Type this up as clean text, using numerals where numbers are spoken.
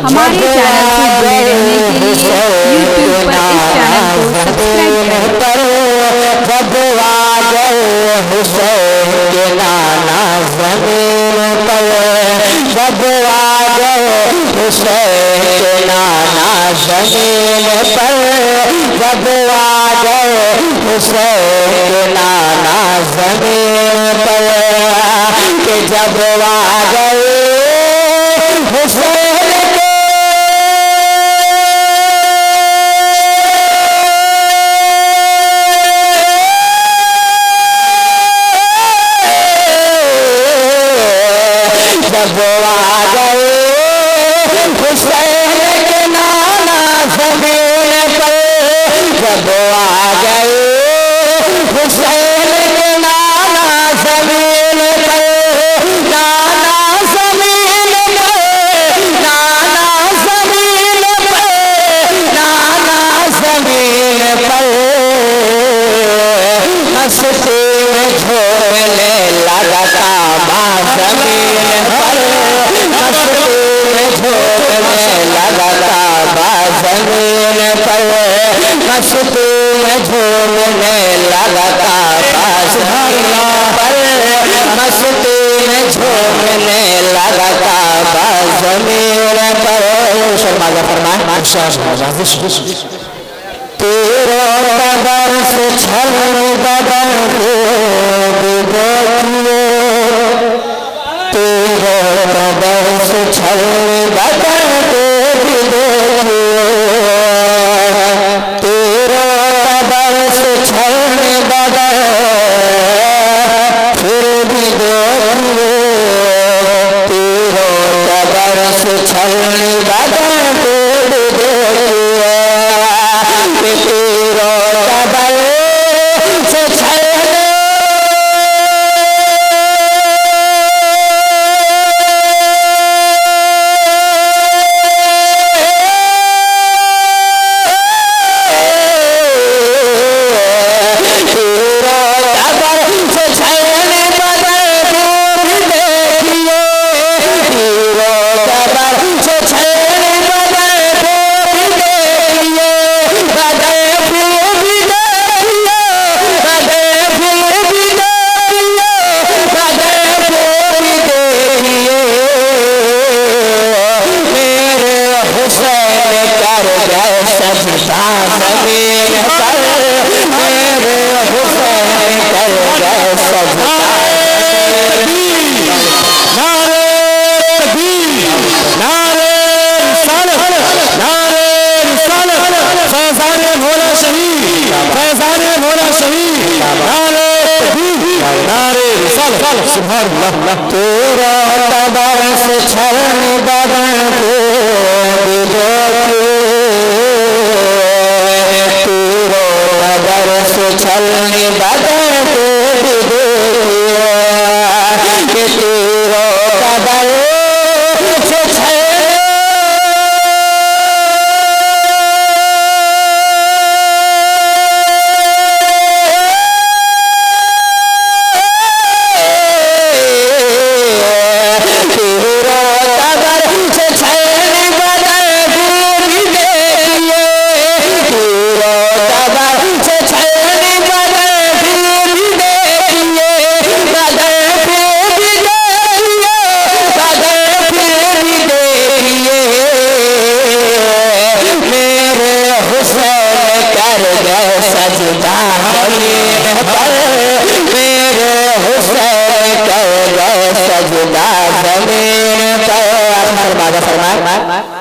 हमारे चैनल से जुड़े रहने के लिए यूट्यूब पर इस चैनल को सब्सक्राइब करें। जब आ गए हुसैन के नाना ज़मीन पर, जब आ गए हुसैन के नाना ज़मीन पर, जब आ गए हुसैन के नाना ज़मीन पर, कि जब आ गए हुसैन के जब आ गए हुसैन के नाना ज़मीन पर, जब आ गए हुसैन के नाना ज़मीन पर, नाना ज़मीन पर, नाना ज़मीन पर, नाना ज़मीन पर, मस्ती में झोलने लगा काबा ज़मीन पर, मस्ती में झोलने लगा काबा ज़मीन पर, मस्ती में झोलने लगा काबा ज़मीन पर, मस्ती में झोलने लगा काबा ज़मीन पर। शर्मा फरमाए तेरो कदर से छल बदल को देखिए, तेरो कदर से छल बदल को देखिए, तेरो कदर से छल बदल फिर भी देखिए, तेरो कदर से छल बदल को देखिए, तेरो कदर से छल तेरा कदर से छल बदल को देखिए, तेरा कदर से छल बदल को देखिए, कि तेरा कदर से छल सजदा ज़मीन पर, मेरे हुसैन कर गए सजदा ज़मीन पर। फरमाया